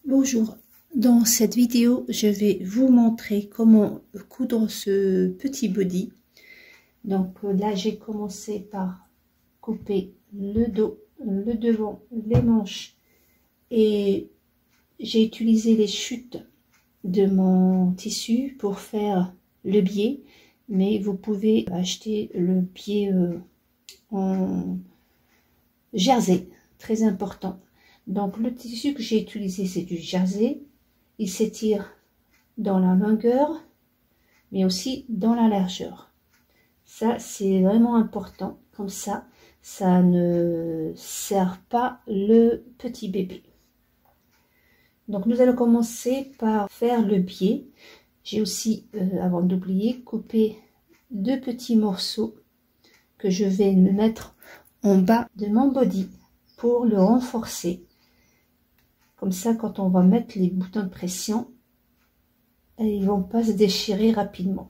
Bonjour, dans cette vidéo je vais vous montrer comment coudre ce petit body. Donc là j'ai commencé par couper le dos, le devant, les manches et j'ai utilisé les chutes de mon tissu pour faire le biais, mais vous pouvez acheter le biais en jersey, très important. Donc le tissu que j'ai utilisé c'est du jersey, il s'étire dans la longueur mais aussi dans la largeur. Ça c'est vraiment important, comme ça ne sert pas le petit bébé. Donc nous allons commencer par faire le biais. J'ai aussi, avant d'oublier, coupé deux petits morceaux que je vais me mettre en bas de mon body pour le renforcer. Comme ça, quand on va mettre les boutons de pression, ils vont pas se déchirer rapidement.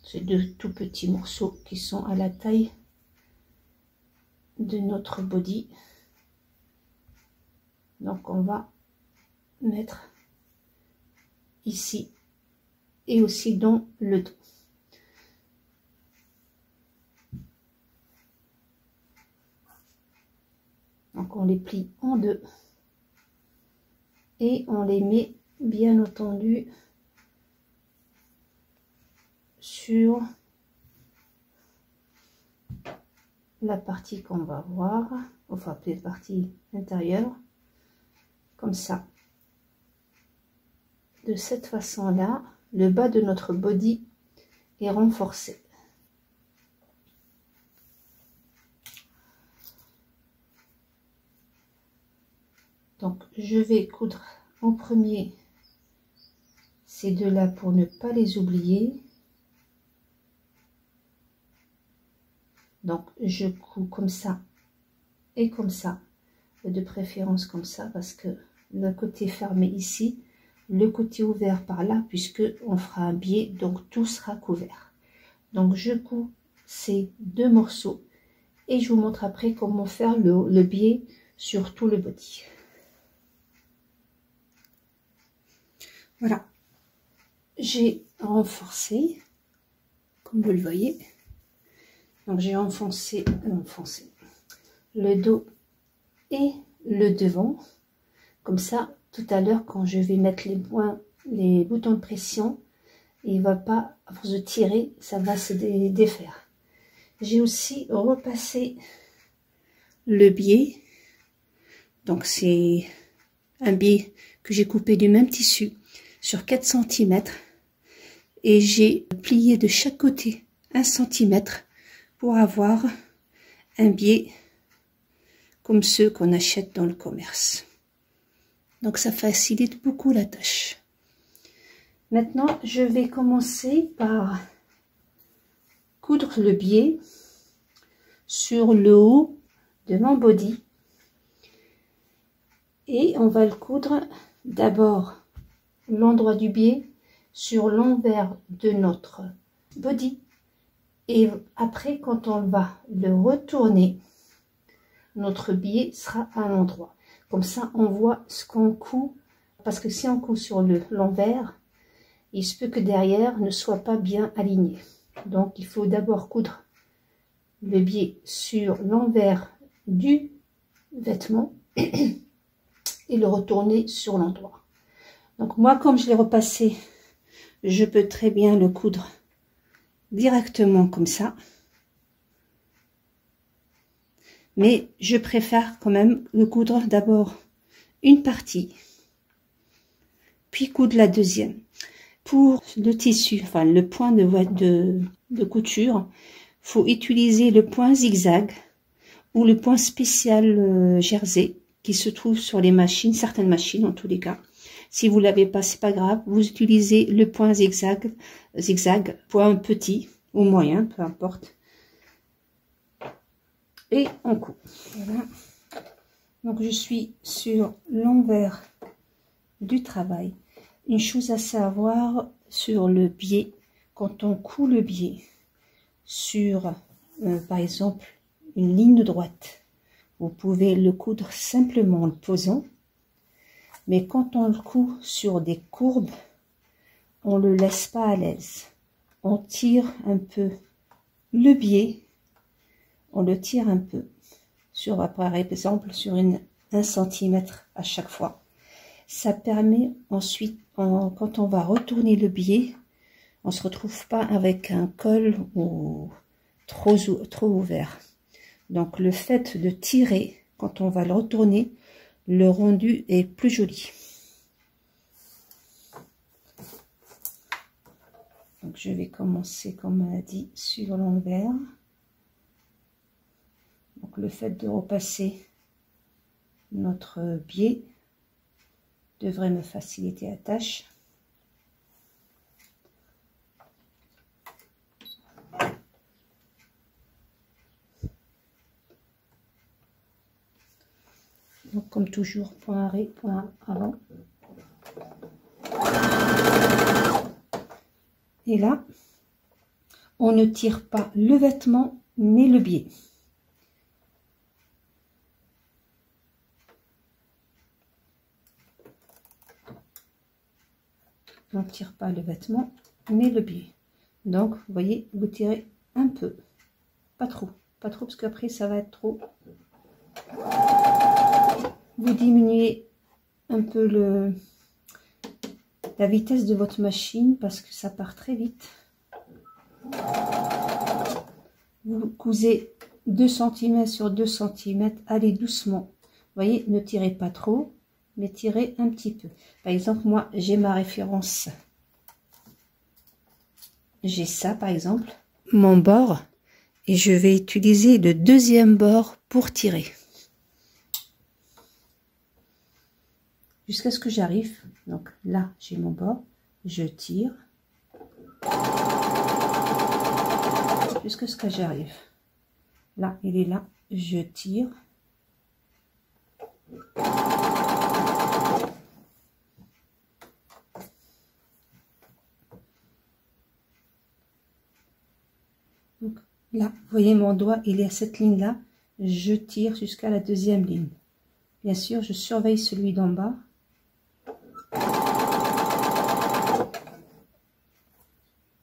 C'est deux tout petits morceaux qui sont à la taille de notre body. Donc on va mettre ici et aussi dans le dos. Donc on les plie en deux et on les met bien entendu sur la partie qu'on va voir, enfin la partie intérieure, comme ça. De cette façon là, le bas de notre body est renforcé. Donc je vais coudre en premier ces deux là pour ne pas les oublier. Donc je couds comme ça et comme ça, de préférence comme ça parce que le côté fermé ici, le côté ouvert par là, puisque on fera un biais, donc tout sera couvert. Donc je couds ces deux morceaux et je vous montre après comment faire le biais sur tout le body. Voilà, j'ai renforcé, comme vous le voyez. Donc j'ai enfoncé le dos et le devant. Comme ça, tout à l'heure, quand je vais mettre les boutons de pression, il va pas, à force de tirer, ça va se défaire. J'ai aussi repassé le biais. Donc c'est un biais que j'ai coupé du même tissu sur 4 cm et j'ai plié de chaque côté 1 cm pour avoir un biais comme ceux qu'on achète dans le commerce. Donc ça facilite beaucoup la tâche. Maintenant je vais commencer par coudre le biais sur le haut de mon body et on va le coudre d'abord l'endroit du biais sur l'envers de notre body et après quand on va le retourner, notre biais sera à l'endroit. Comme ça on voit ce qu'on coud, parce que si on coud sur l'envers, il se peut que derrière ne soit pas bien aligné. Donc il faut d'abord coudre le biais sur l'envers du vêtement et le retourner sur l'endroit. Donc moi, comme je l'ai repassé, je peux très bien le coudre directement comme ça. Mais je préfère quand même le coudre d'abord une partie, puis coudre la deuxième. Pour le tissu, enfin le point de couture, faut utiliser le point zigzag ou le point spécial jersey qui se trouve sur les machines, certaines machines en tous les cas. Si vous l'avez pas, c'est pas grave, vous utilisez le point zigzag, point petit ou moyen, peu importe. Et on coud. Voilà. Donc je suis sur l'envers du travail. Une chose à savoir sur le biais, quand on coud le biais sur, par exemple, une ligne droite, vous pouvez le coudre simplement en le posant. Mais quand on le coud sur des courbes, on le laisse pas à l'aise. On tire un peu le biais, on le tire un peu sur, par exemple, sur 1 centimètre à chaque fois. Ça permet ensuite, quand on va retourner le biais, on se retrouve pas avec un col ou trop ouvert. Donc le fait de tirer, quand on va le retourner, le rendu est plus joli. Donc je vais commencer, comme on a dit, sur l'envers. Donc le fait de repasser notre biais devrait me faciliter la tâche. Donc comme toujours, point arrêt, point avant. Et là, on ne tire pas le vêtement, mais le biais. On ne tire pas le vêtement, mais le biais. Donc, vous voyez, vous tirez un peu. Pas trop, parce qu'après, ça va être trop. Vous diminuez un peu la vitesse de votre machine parce que ça part très vite. Vous cousez 2 cm sur 2 cm, allez doucement. Vous voyez, ne tirez pas trop, mais tirez un petit peu. Par exemple, moi, j'ai ma référence. J'ai ça, par exemple, mon bord, et je vais utiliser le deuxième bord pour tirer. Jusqu'à ce que j'arrive. Donc là, j'ai mon bord, je tire. Jusqu'à ce que j'arrive. Là, il est là, je tire. Donc là, vous voyez mon doigt, il est à cette ligne-là. Je tire jusqu'à la deuxième ligne. Bien sûr, je surveille celui d'en bas.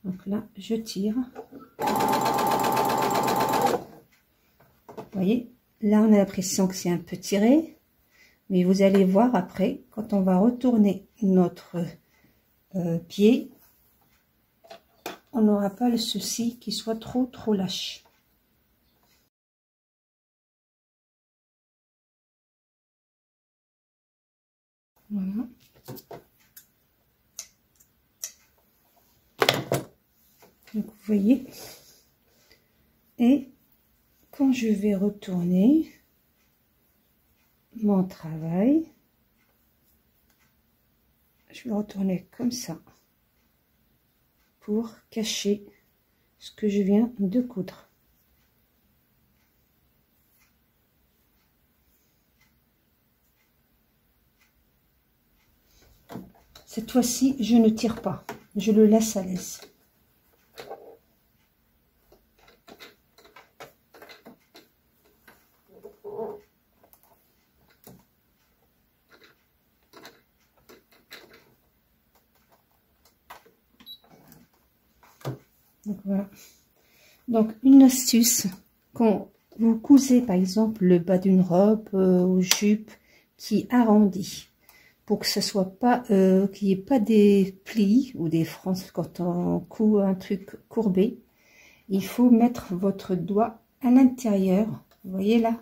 Donc là, je tire. Vous voyez, là, on a l'impression que c'est un peu tiré. Mais vous allez voir après, quand on va retourner notre pied, on n'aura pas le souci qu'il soit trop lâche. Voilà. Donc vous voyez, et quand je vais retourner mon travail, je vais retourner comme ça pour cacher ce que je viens de coudre. Cette fois-ci, je ne tire pas, je le laisse à l'aise. Donc voilà. Donc une astuce, quand vous cousez par exemple le bas d'une robe ou jupe qui arrondit, pour que ce soit pas qu'il n'y ait pas des plis ou des franges quand on coud un truc courbé, il faut mettre votre doigt à l'intérieur, vous voyez là,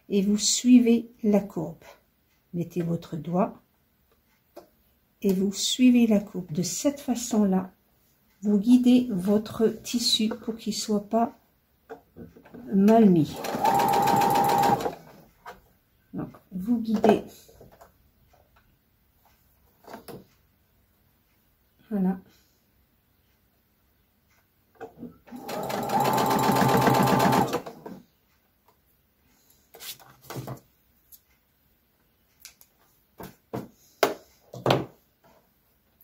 et vous suivez la courbe. Mettez votre doigt et vous suivez la courbe. De cette façon-là, vous guidez votre tissu pour qu'il ne soit pas mal mis. Donc, vous guidez. Voilà.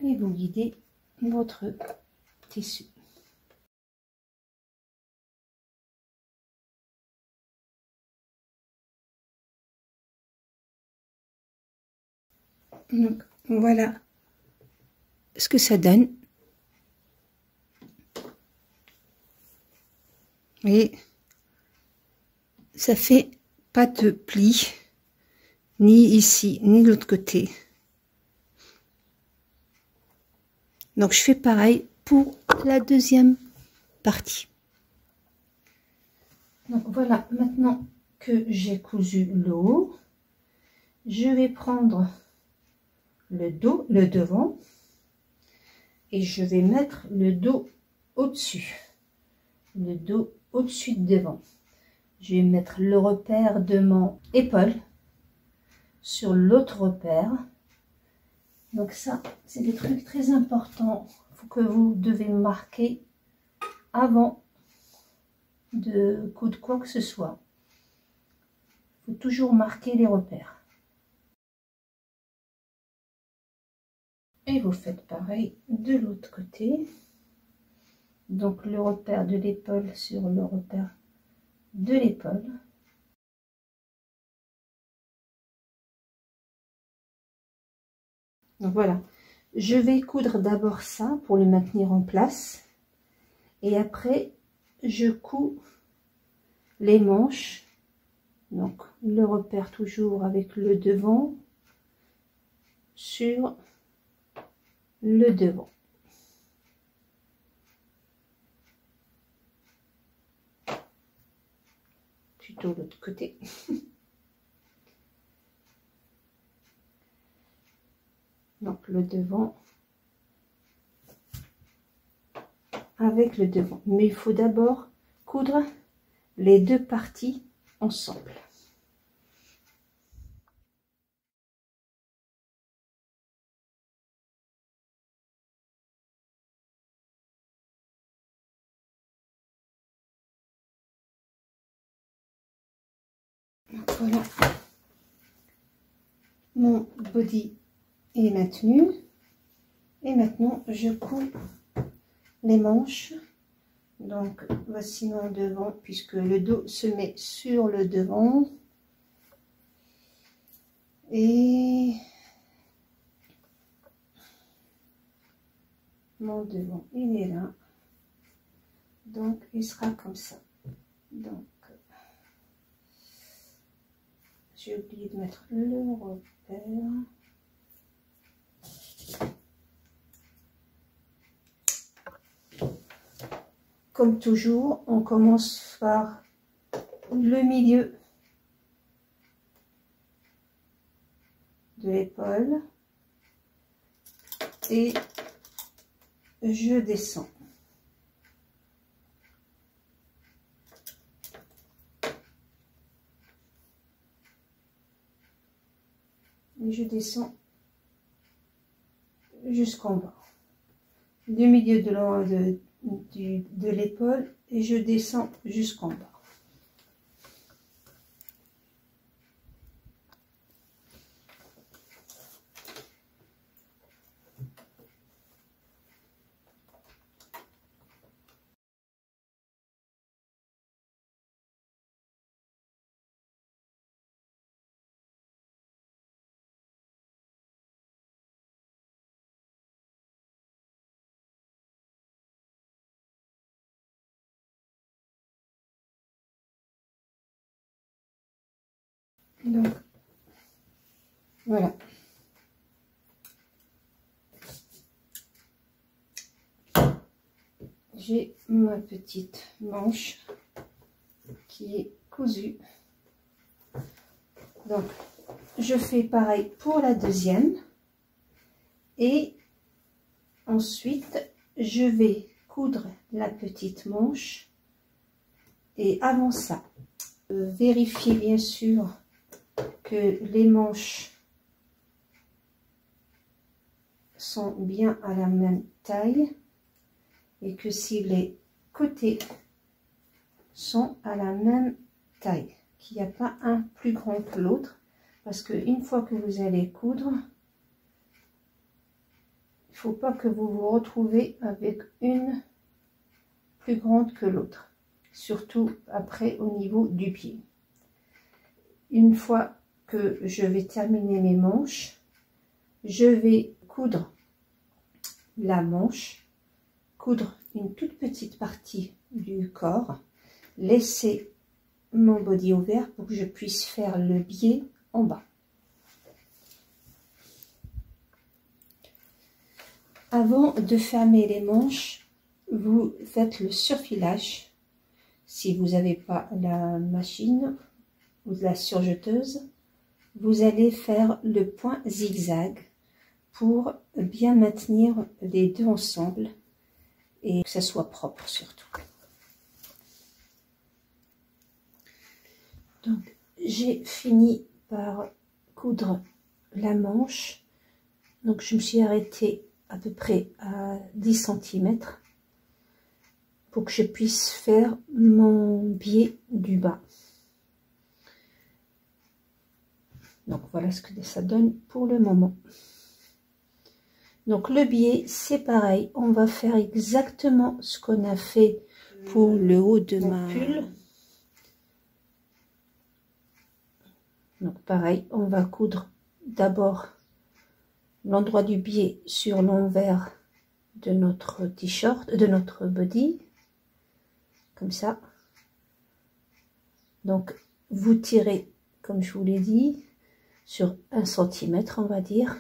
Et vous guidez votre tissu. Donc voilà ce que ça donne. Vous voyez, ça fait pas de pli, ni ici, ni de l'autre côté. Donc je fais pareil pour la deuxième partie. Donc voilà, maintenant que j'ai cousu le haut, je vais prendre le dos, le devant, et je vais mettre le dos au-dessus. Le dos au-dessus de devant. Je vais mettre le repère de mon épaule sur l'autre repère. Donc ça, c'est des trucs très importants que vous devez marquer avant de coudre quoi que ce soit. Il faut toujours marquer les repères. Et vous faites pareil de l'autre côté. Donc le repère de l'épaule sur le repère de l'épaule. Donc voilà, je vais coudre d'abord ça pour le maintenir en place. Et après, je couds les manches. Donc le repère toujours avec le devant sur le devant. Plutôt l'autre côté. Donc le devant avec le devant. Mais il faut d'abord coudre les deux parties ensemble. Donc voilà, mon body est maintenu. Et maintenant, je couds les manches. Donc, voici mon devant, puisque le dos se met sur le devant. Et mon devant, il est là. Donc, il sera comme ça. Donc, j'ai oublié de mettre le repère. Comme toujours, on commence par le milieu de l'épaule et je descends. Et je descends jusqu'en bas. Du milieu de l'épaule et je descends jusqu'en bas. Donc, voilà. J'ai ma petite manche qui est cousue. Donc, je fais pareil pour la deuxième. Et ensuite, je vais coudre la petite manche. Et avant ça, vérifiez bien sûr que les manches sont bien à la même taille et que si les côtés sont à la même taille, qu'il n'y a pas un plus grand que l'autre, parce que une fois que vous allez coudre, il ne faut pas que vous vous retrouvez avec une plus grande que l'autre, surtout après au niveau du pied. Une fois que je vais terminer mes manches, je vais coudre la manche, coudre une toute petite partie du corps, laisser mon body ouvert pour que je puisse faire le biais en bas. Avant de fermer les manches, vous faites le surfilage. Si vous n'avez pas la machine ou la surjeteuse, vous allez faire le point zigzag pour bien maintenir les deux ensemble et que ça soit propre surtout. Donc j'ai fini par coudre la manche. Donc je me suis arrêtée à peu près à 10 cm pour que je puisse faire mon biais du bas. Donc voilà ce que ça donne pour le moment. Donc le biais c'est pareil, on va faire exactement ce qu'on a fait pour le haut de ma pull. Donc pareil, on va coudre d'abord l'endroit du biais sur l'envers de notre t-shirt, de notre body, comme ça. Donc vous tirez, comme je vous l'ai dit, sur 1 cm on va dire.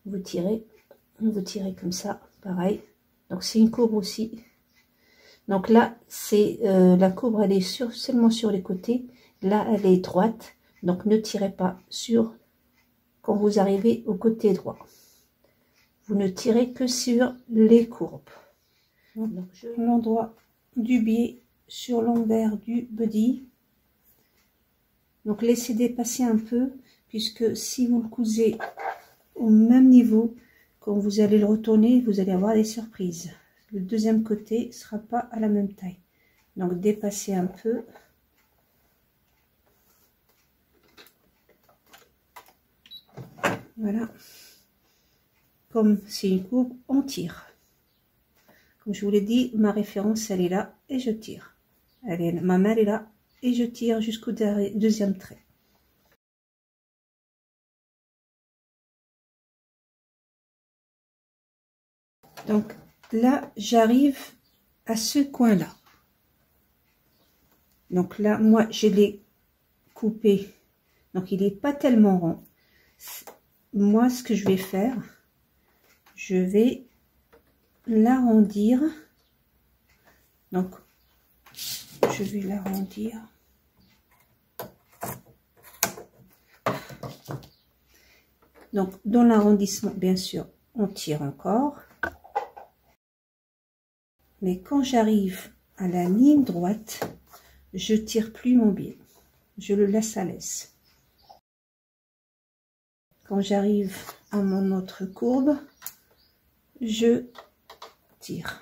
Vous tirez comme ça, pareil. Donc c'est une courbe aussi. Donc là, c'est la courbe, elle est seulement sur les côtés. Là, elle est droite. Donc ne tirez pas sur quand vous arrivez au côté droit. Vous ne tirez que sur les courbes. Donc l'endroit du biais sur l'envers du body. Donc laissez dépasser un peu, puisque si vous le cousez au même niveau, quand vous allez le retourner, vous allez avoir des surprises. Le deuxième côté ne sera pas à la même taille. Donc dépassez un peu. Voilà. Comme c'est une courbe, on tire. Comme je vous l'ai dit, ma référence, elle est là et je tire. Ma main est là et je tire jusqu'au deuxième trait. Donc là, j'arrive à ce coin-là. Donc là, moi, je l'ai coupé. Donc il n'est pas tellement rond. Moi, ce que je vais faire, je vais l'arrondir. Donc, je vais l'arrondir. Donc, dans l'arrondissement, bien sûr, on tire encore. Mais quand j'arrive à la ligne droite, je tire plus mon biais. Je le laisse à l'aise. Quand j'arrive à mon autre courbe, je tire.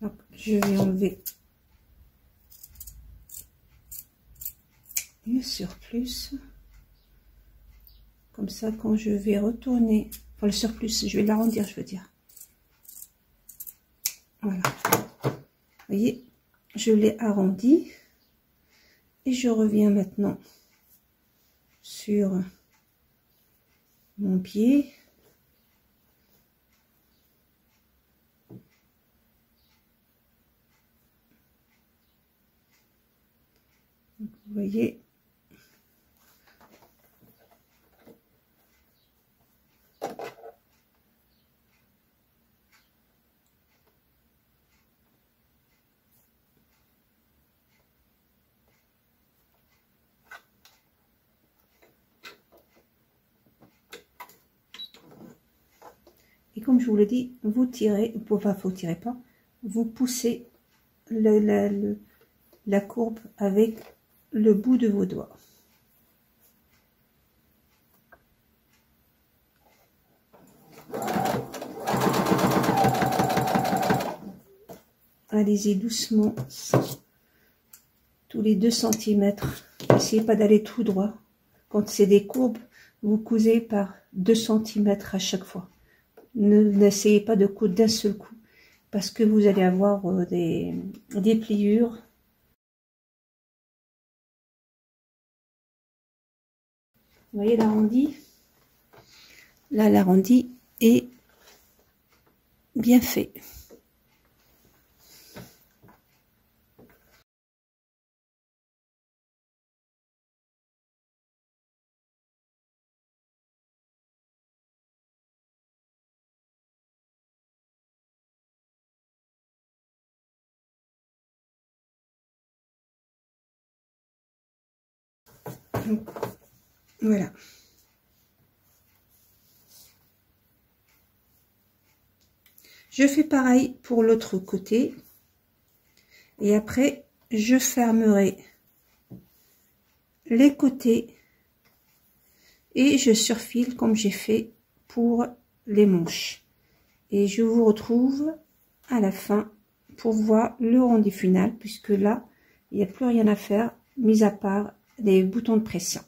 Donc, je vais enlever le surplus. Comme ça, quand je vais retourner, enfin le surplus, je vais l'arrondir, je veux dire. Voilà. Vous voyez, je l'ai arrondi. Et je reviens maintenant sur mon pied. Donc, vous voyez. Et comme je vous le dis, vous tirez, enfin vous tirez pas, vous poussez la courbe avec le bout de vos doigts. Allez-y doucement, tous les 2 cm. N'essayez pas d'aller tout droit. Quand c'est des courbes, vous cousez par 2 cm à chaque fois. N'essayez pas de coudre d'un seul coup, parce que vous allez avoir des pliures. Vous voyez l'arrondi? Là, l'arrondi est bien fait. Donc, voilà. Je fais pareil pour l'autre côté. Et après, je fermerai les côtés et je surfile comme j'ai fait pour les manches. Et je vous retrouve à la fin pour voir le rendu final, puisque là, il n'y a plus rien à faire, mis à part les boutons de pression.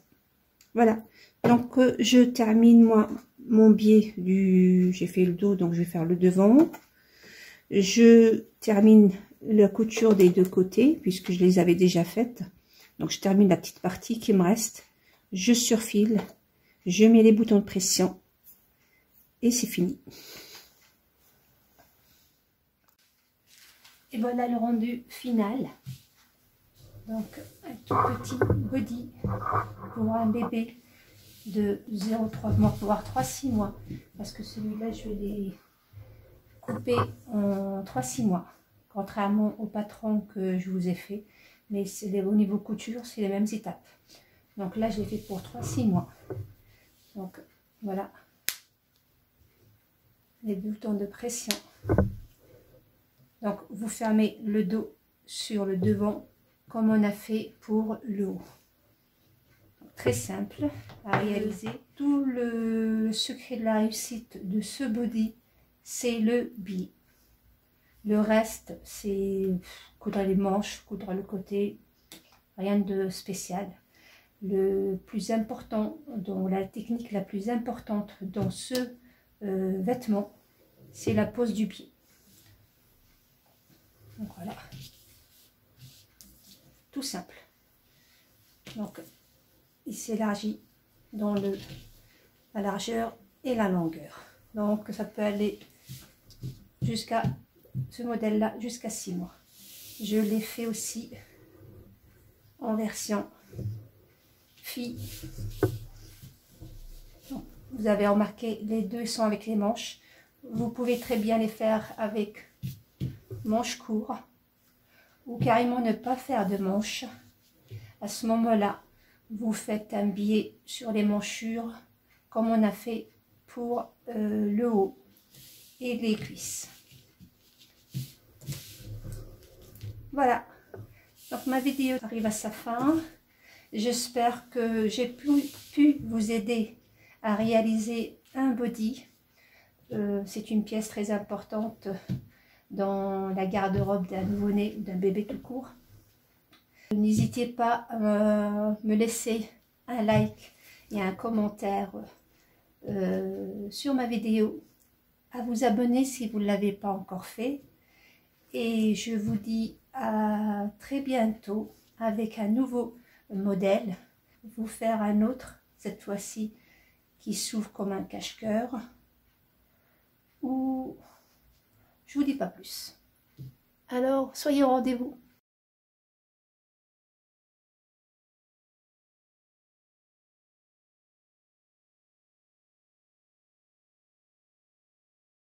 Voilà. Donc, je termine moi mon biais du... J'ai fait le dos, donc je vais faire le devant. Je termine la couture des deux côtés, puisque je les avais déjà faites. Donc, je termine la petite partie qui me reste. Je surfile. Je mets les boutons de pression. Et c'est fini. Et voilà le rendu final. Donc, un tout petit body pour un bébé de 0,3 mois, voire 3-6 mois. Parce que celui-là, je vais les couper en 3-6 mois. Contrairement au patron que je vous ai fait. Mais c'est au niveau couture, c'est les mêmes étapes. Donc là, je l'ai fait pour 3-6 mois. Donc, voilà. Les boutons de pression. Donc, vous fermez le dos sur le devant, comme on a fait pour le haut. Très simple à réaliser. Tout le secret de la réussite de ce body, c'est le biais. Le reste, c'est coudre les manches, coudre le côté, rien de spécial. Le plus important, la technique la plus importante dans ce vêtement, c'est la pose du pied. Donc voilà, tout simple. Donc il s'élargit dans la largeur et la longueur. Donc ça peut aller jusqu'à ce modèle-là, jusqu'à 6 mois. Je l'ai fait aussi en version fille. Donc, vous avez remarqué, les deux sont avec les manches. Vous pouvez très bien les faire avec manches courtes ou carrément ne pas faire de manches. À ce moment-là, vous faites un biais sur les manchures comme on a fait pour le haut et les cuisses. Voilà, donc ma vidéo arrive à sa fin. J'espère que j'ai pu vous aider à réaliser un body. C'est une pièce très importante dans la garde-robe d'un nouveau-né ou d'un bébé tout court. N'hésitez pas à me laisser un like et un commentaire sur ma vidéo, à vous abonner si vous ne l'avez pas encore fait. Et je vous dis à très bientôt avec un nouveau modèle. Vous faire un autre, cette fois-ci, qui s'ouvre comme un cache-cœur. Ou je vous dis pas plus. Alors, soyez au rendez-vous.